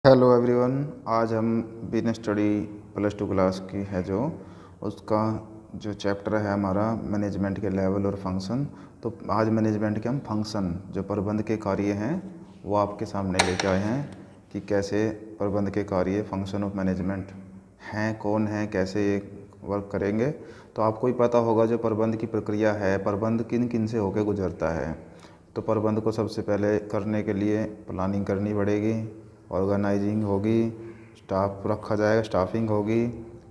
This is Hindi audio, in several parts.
Hello everyone. आज हम business study plus two class की है जो उसका जो चैप्टर है हमारा मैनेजमेंट के लेवल और फंक्शन। तो आज मैनेजमेंट के हम फंक्शन जो प्रबंध के कार्य हैं वो आपके सामने लेके आए हैं कि कैसे प्रबंध के कार्य फंक्शन ऑफ मैनेजमेंट हैं, कौन है, कैसे ये वर्क करेंगे। तो आपको ही पता होगा जो प्रबंध की प्रक्रिया है, प्रबंध किन किन से होकर गुजरता है। तो प्रबंध को सबसे पहले करने के लिए प्लानिंग करनी पड़ेगी, ऑर्गेनाइजिंग होगी, स्टाफ रखा जाएगा, स्टाफिंग होगी,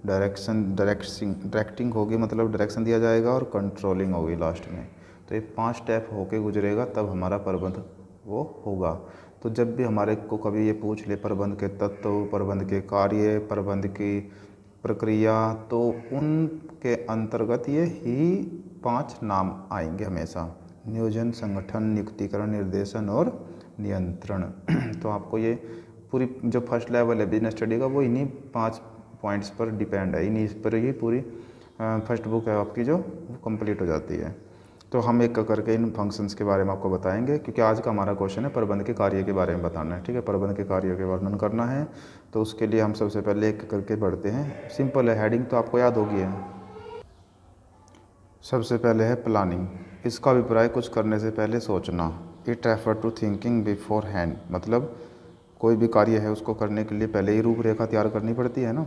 डायरेक्टिंग होगी, मतलब डायरेक्शन दिया जाएगा, और कंट्रोलिंग होगी लास्ट में। तो ये 5 स्टेप होके गुजरेगा तब हमारा प्रबंध वो होगा। तो जब भी हमारे को कभी ये पूछ ले प्रबंध के तत्व, प्रबंध के कार्य, प्रबंध की प्रक्रिया, तो उनके अंतर्गत ये ही 5 नाम आएंगे हमेशा: नियोजन, संगठन, नियुक्तिकरण, निर्देशन और नियंत्रण। तो आपको ये पूरी जो फर्स्ट लेवल है बिजनेस स्टडी का वो इन्हीं 5 पॉइंट्स पर डिपेंड है, इन्हीं पर ही पूरी फर्स्ट बुक है आपकी जो कंप्लीट हो जाती है। तो हम एक करके इन फंक्शंस के बारे में आपको बताएंगे, क्योंकि आज का हमारा क्वेश्चन है प्रबंध के कार्य के बारे में बताना है। ठीक है, प्रबंध के कार्य के वर्णन करना है। तो उसके लिए हम सबसे पहले एक करके बढ़ते हैं। सिंपल है, हेडिंग तो आपको याद होगी है। सबसे पहले है प्लानिंग। इसका अभिप्राय कुछ करने से पहले सोचना। It refer to thinking beforehand, मतलब कोई भी कार्य है उसको करने के लिए पहले ही रूपरेखा तैयार करनी पड़ती है ना।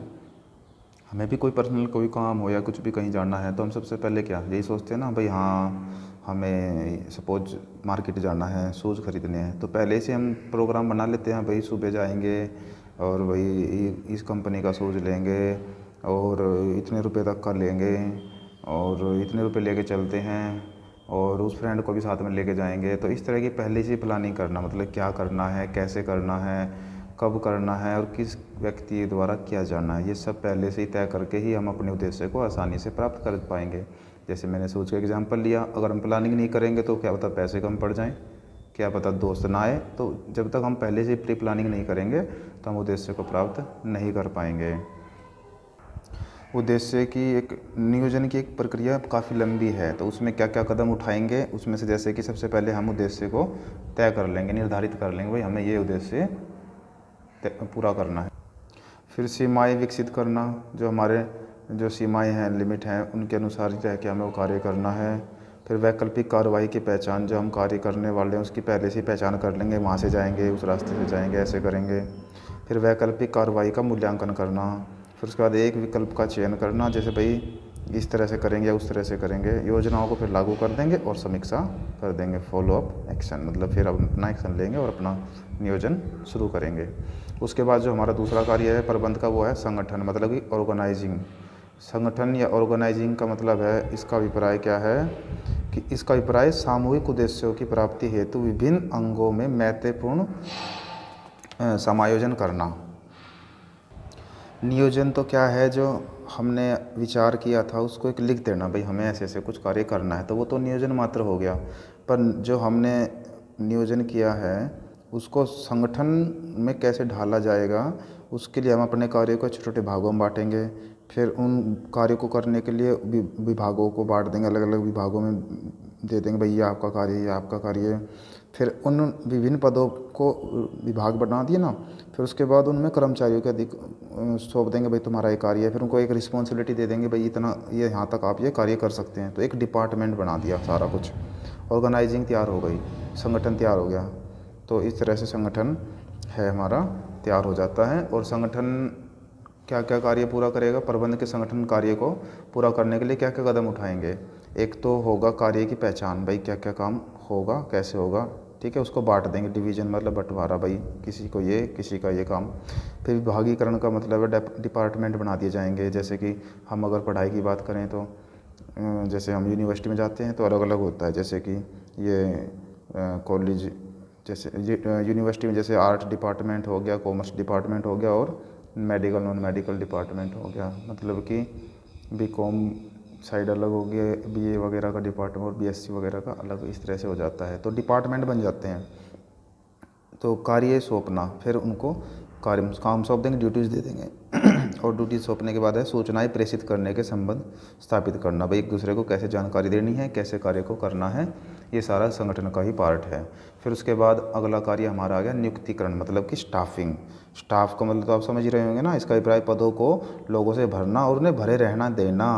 हमें भी कोई पर्सनल कोई काम हो या कुछ भी कहीं जाना है तो हम सबसे पहले क्या यही सोचते हैं ना, भाई हाँ हमें सपोज मार्केट जाना है, शूज़ खरीदने हैं, तो पहले से हम प्रोग्राम बना लेते हैं, भाई सुबह जाएंगे और भाई इस कंपनी का शूज़ लेंगे और इतने रुपए तक का लेंगे और इतने रुपए लेके चलते हैं और उस फ्रेंड को भी साथ में लेके जाएंगे। तो इस तरह की पहले से प्लानिंग करना, मतलब क्या करना है, कैसे करना है, कब करना है और किस व्यक्ति द्वारा किया जाना है, ये सब पहले से ही तय करके ही हम अपने उद्देश्य को आसानी से प्राप्त कर पाएंगे। जैसे मैंने सोच का एग्जांपल लिया, अगर हम प्लानिंग नहीं करेंगे तो क्या पता पैसे कम पड़ जाएं, क्या पता दोस्त ना आए। तो जब तक हम पहले से प्री प्लानिंग नहीं करेंगे तो हम उद्देश्य को प्राप्त नहीं कर पाएंगे। उद्देश्य की एक नियोजन की एक प्रक्रिया काफ़ी लंबी है, तो उसमें क्या क्या कदम उठाएंगे उसमें से जैसे कि सबसे पहले हम उद्देश्य को तय कर लेंगे, निर्धारित कर लेंगे, भाई हमें ये उद्देश्य पूरा करना है। फिर सीमाएं विकसित करना, जो हमारे जो सीमाएं हैं, लिमिट हैं, उनके अनुसार ही रह के हमें वो कार्य करना है। फिर वैकल्पिक कार्रवाई की पहचान, जो हम कार्य करने वाले हैं उसकी पहले से ही पहचान कर लेंगे, वहाँ से जाएंगे, उस रास्ते से जाएंगे, ऐसे करेंगे। फिर वैकल्पिक कार्रवाई का मूल्यांकन करना। फिर उसके बाद एक विकल्प का चयन करना, जैसे भाई इस तरह से करेंगे या उस तरह से करेंगे। योजनाओं को फिर लागू कर देंगे और समीक्षा कर देंगे, फॉलो अप एक्शन, मतलब फिर अब अपना एक्शन लेंगे और अपना नियोजन शुरू करेंगे। उसके बाद जो हमारा दूसरा कार्य है प्रबंध का वो है संगठन, मतलब कि ऑर्गेनाइजिंग। संगठन या ऑर्गेनाइजिंग का मतलब है, इसका अभिप्राय क्या है कि इसका अभिप्राय सामूहिक उद्देश्यों की प्राप्ति हेतु विभिन्न अंगों में महत्वपूर्ण समायोजन करना। नियोजन तो क्या है, जो हमने विचार किया था उसको एक लिख देना, भाई हमें ऐसे ऐसे कुछ कार्य करना है, तो वो तो नियोजन मात्र हो गया। पर जो हमने नियोजन किया है उसको संगठन में कैसे ढाला जाएगा, उसके लिए हम अपने कार्य को छोटे छोटे भागों में बांटेंगे। फिर उन कार्यों को करने के लिए विभागों को बांट देंगे, अलग अलग विभागों में दे देंगे, भाई ये आपका कार्य, ये आपका कार्य। फिर उन विभिन्न पदों को विभाग बना दिए ना, फिर उसके बाद उनमें कर्मचारियों के अधिक सौंप देंगे, भाई तुम्हारा ये कार्य है। फिर उनको एक रिस्पॉन्सिबिलिटी दे देंगे, भाई इतना ये यहाँ तक आप ये कार्य कर सकते हैं। तो एक डिपार्टमेंट बना दिया, सारा कुछ ऑर्गेनाइजिंग तैयार हो गई, संगठन तैयार हो गया। तो इस तरह से संगठन है हमारा तैयार हो जाता है। और संगठन क्या क्या कार्य पूरा करेगा, प्रबंध के संगठन कार्य को पूरा करने के लिए क्या क्या कदम उठाएंगे। एक तो होगा कार्य की पहचान, भाई क्या क्या काम होगा, कैसे होगा, ठीक है, उसको बांट देंगे, डिवीजन मतलब बंटवारा, भाई किसी को ये, किसी का ये काम। फिर विभागीकरण का मतलब है डिपार्टमेंट बना दिए जाएंगे। जैसे कि हम अगर पढ़ाई की बात करें तो जैसे हम यूनिवर्सिटी में जाते हैं तो अलग अलग होता है, जैसे कि ये कॉलेज, जैसे यूनिवर्सिटी में जैसे आर्ट डिपार्टमेंट हो गया, कॉमर्स डिपार्टमेंट हो गया और मेडिकल नॉन मेडिकल डिपार्टमेंट हो गया। मतलब कि बीकॉम साइड अलग हो गया, बीए वगैरह का डिपार्टमेंट और बीएससी वगैरह का अलग, इस तरह से हो जाता है। तो डिपार्टमेंट बन जाते हैं। तो कार्य सौंपना, फिर उनको कार्य काम सौंप देंगे, ड्यूटीज़ दे देंगे। और ड्यूटी सौंपने के बाद है सूचनाएं प्रेषित करने के संबंध स्थापित करना, भाई एक दूसरे को कैसे जानकारी देनी है, कैसे कार्य को करना है, ये सारा संगठन का ही पार्ट है। फिर उसके बाद अगला कार्य हमारा आ गया नियुक्तिकरण, मतलब कि स्टाफिंग। स्टाफ का मतलब तो आप समझ ही रहे होंगे ना, इसका अभिप्राय पदों को लोगों से भरना और उन्हें भरे रहना देना,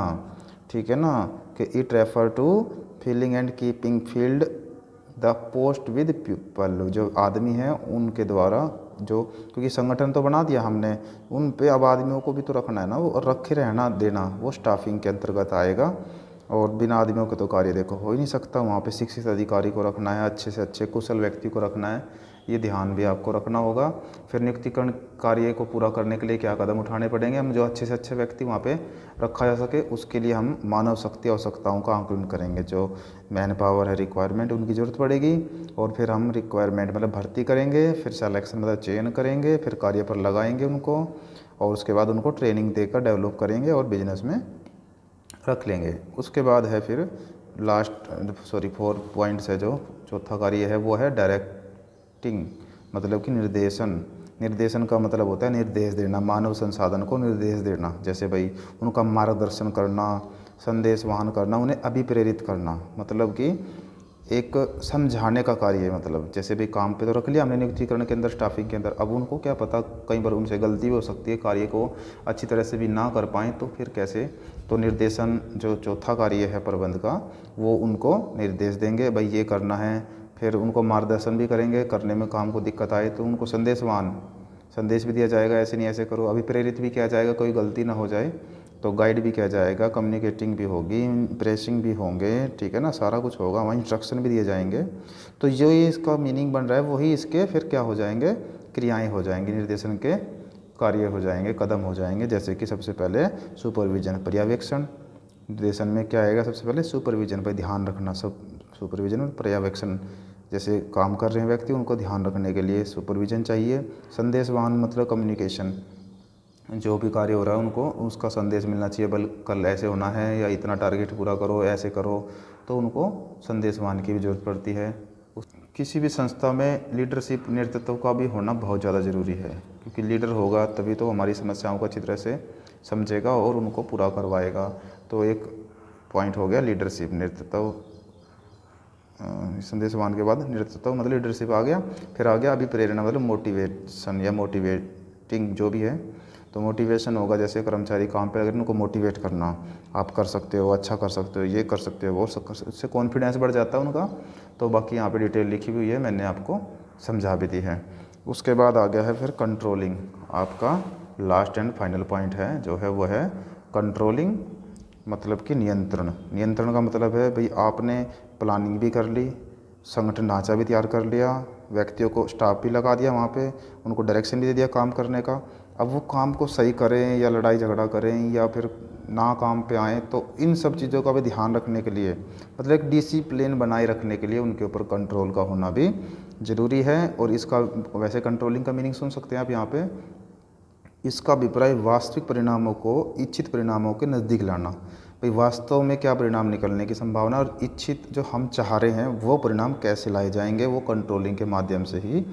ठीक है ना, कि it refer to filling and keeping filled the post with people, जो आदमी हैं उनके द्वारा, जो क्योंकि संगठन तो बना दिया हमने, उन पे अब आदमियों को भी तो रखना है ना, वो रखे रहना देना, वो स्टाफिंग के अंतर्गत आएगा। और बिना आदमियों के तो कार्य देखो हो ही नहीं सकता। वहाँ पे शिक्षित अधिकारी को रखना है, अच्छे से अच्छे कुशल व्यक्ति को रखना है, ये ध्यान भी आपको रखना होगा। फिर नियुक्तिकरण कार्य को पूरा करने के लिए क्या कदम उठाने पड़ेंगे, हम जो अच्छे से अच्छे व्यक्ति वहाँ पे रखा जा सके उसके लिए हम मानव शक्ति आवश्यकताओं का आंकलन करेंगे। जो मैन पावर है, रिक्वायरमेंट, उनकी ज़रूरत पड़ेगी। और फिर हम रिक्वायरमेंट मतलब भर्ती करेंगे, फिर सिलेक्शन मतलब चयन करेंगे, फिर कार्य पर लगाएंगे उनको, और उसके बाद उनको ट्रेनिंग देकर डेवलप करेंगे और बिजनेस में रख लेंगे। उसके बाद है फिर लास्ट 4 पॉइंट्स है, जो चौथा कार्य है वो है डायरेक्टिंग, मतलब कि निर्देशन। निर्देशन का मतलब होता है निर्देश देना, मानव संसाधन को निर्देश देना, जैसे भाई उनका मार्गदर्शन करना, संदेश वहन करना, उन्हें अभिप्रेरित करना, मतलब कि एक समझाने का कार्य है। मतलब जैसे भी काम पे तो रख लिया हमने नियुक्तिकरण के अंदर, स्टाफिंग के अंदर, अब उनको क्या पता कई बार उनसे गलती भी हो सकती है, कार्य को अच्छी तरह से भी ना कर पाएँ, तो फिर कैसे। तो निर्देशन जो चौथा कार्य है प्रबंध का, वो उनको निर्देश देंगे भाई ये करना है, फिर उनको मार्गदर्शन भी करेंगे, करने में काम को दिक्कत आए तो उनको संदेश भी दिया जाएगा, ऐसे नहीं ऐसे करो, अभिप्रेरित भी किया जाएगा, कोई गलती ना हो जाए तो गाइड भी किया जाएगा, कम्युनिकेटिंग भी होगी, प्रेसिंग भी होंगे, ठीक है ना, सारा कुछ होगा, वहाँ इंस्ट्रक्शन भी दिए जाएंगे। तो जो ये इसका मीनिंग बन रहा है वही इसके फिर क्या हो जाएंगे, क्रियाएं हो जाएंगी, निर्देशन के कार्य हो जाएंगे, कदम हो जाएंगे। जैसे कि सबसे पहले सुपरविजन, पर्यवेक्षण। निर्देशन में क्या आएगा, सबसे पहले सुपरविजन पर ध्यान रखना, सब सुपरविजन और पर्यवेक्षण, जैसे काम कर रहे हैं व्यक्ति उनको ध्यान रखने के लिए सुपरविजन चाहिए। संदेश वाहन मतलब कम्युनिकेशन, जो भी कार्य हो रहा है उनको उसका संदेश मिलना चाहिए, बल कल ऐसे होना है या इतना टारगेट पूरा करो, ऐसे करो, तो उनको संदेश वाहन की भी ज़रूरत पड़ती है। किसी भी संस्था में लीडरशिप, नेतृत्व का भी होना बहुत ज़्यादा ज़रूरी है, क्योंकि लीडर होगा तभी तो हमारी समस्याओं को अच्छी तरह से समझेगा और उनको पूरा करवाएगा। तो एक पॉइंट हो गया लीडरशिप, नेतृत्व, संदेशवान के बाद नेतृत्व मतलब लीडरशिप आ गया। फिर आ गया अभी प्रेरणा, मतलब मोटिवेशन या मोटिवेटिंग जो भी है। तो मोटिवेशन होगा जैसे कर्मचारी काम पे अगर उनको मोटिवेट करना, आप कर सकते हो, अच्छा कर सकते हो, ये कर सकते हो, वो सब कर सकते हो, इससे कॉन्फिडेंस बढ़ जाता है उनका। तो बाकी यहाँ पे डिटेल लिखी हुई है, मैंने आपको समझा भी दी है। उसके बाद आ गया है फिर कंट्रोलिंग, आपका लास्ट एंड फाइनल पॉइंट है जो है वो है कंट्रोलिंग, मतलब कि नियंत्रण। नियंत्रण का मतलब है भाई आपने प्लानिंग भी कर ली, संगठन ढांचा भी तैयार कर लिया, व्यक्तियों को स्टाफ भी लगा दिया वहाँ पे, उनको डायरेक्शन भी दे दिया काम करने का। अब वो काम को सही करें या लड़ाई झगड़ा करें या फिर ना काम पे आएँ, तो इन सब चीज़ों का भी ध्यान रखने के लिए, मतलब एक डिसिप्लिन बनाए रखने के लिए उनके ऊपर कंट्रोल का होना भी ज़रूरी है। और इसका वैसे कंट्रोलिंग का मीनिंग सुन सकते हैं आप यहाँ पे, इसका अभिप्राय वास्तविक परिणामों को इच्छित परिणामों के नज़दीक लाना। भाई वास्तव में क्या परिणाम निकलने की संभावना और इच्छित जो हम चाह रहे हैं वो परिणाम कैसे लाए जाएंगे, वो कंट्रोलिंग के माध्यम से ही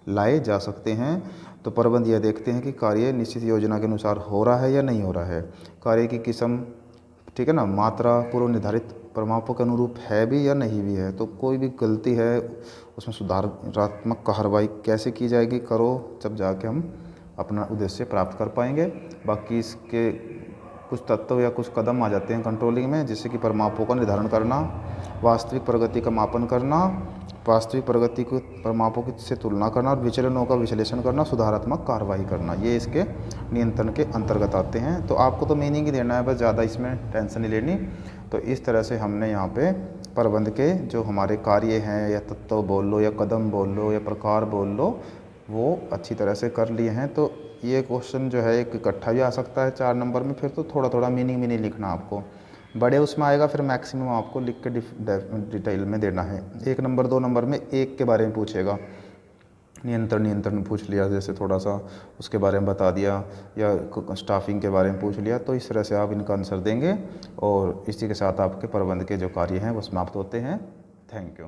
लाए जा सकते हैं। तो प्रबंध यह देखते हैं कि कार्य निश्चित योजना के अनुसार हो रहा है या नहीं हो रहा है, कार्य की किस्म, ठीक है ना, मात्रा पूर्व निर्धारित परिमापों के अनुरूप है भी या नहीं भी है। तो कोई भी गलती है उसमें सुधारात्मक कार्रवाई कैसे की जाएगी, करो, जब जाके हम अपना उद्देश्य प्राप्त कर पाएंगे। बाकी इसके कुछ तत्व या कुछ कदम आ जाते हैं कंट्रोलिंग में, जैसे कि परिमापों का निर्धारण करना, वास्तविक प्रगति का मापन करना, वास्तविक प्रगति को परिमापों की से तुलना करना और विचलनों का विश्लेषण करना, सुधारात्मक कार्रवाई करना, ये इसके नियंत्रण के अंतर्गत आते हैं। तो आपको तो मीनिंग ही देना है, बस ज़्यादा इसमें टेंशन नहीं लेनी। तो इस तरह से हमने यहाँ पे प्रबंध के जो हमारे कार्य हैं, या तत्व बोल लो या कदम बोल लो या प्रकार बोल लो, वो अच्छी तरह से कर लिए हैं। तो ये क्वेश्चन जो है एक इकट्ठा भी आ सकता है 4 नंबर में, फिर तो थोड़ा थोड़ा मीनिंग भी नहीं लिखना आपको, बड़े उसमें आएगा, फिर मैक्सिमम आपको लिख के डिटेल में देना है। 1 नंबर 2 नंबर में एक के बारे में पूछेगा, नियंत्रण पूछ लिया जैसे थोड़ा सा, उसके बारे में बता दिया, या स्टाफिंग के बारे में पूछ लिया। तो इस तरह से आप इनका आंसर देंगे और इसी के साथ आपके प्रबंध के जो कार्य हैं वो समाप्त होते हैं। Thank you.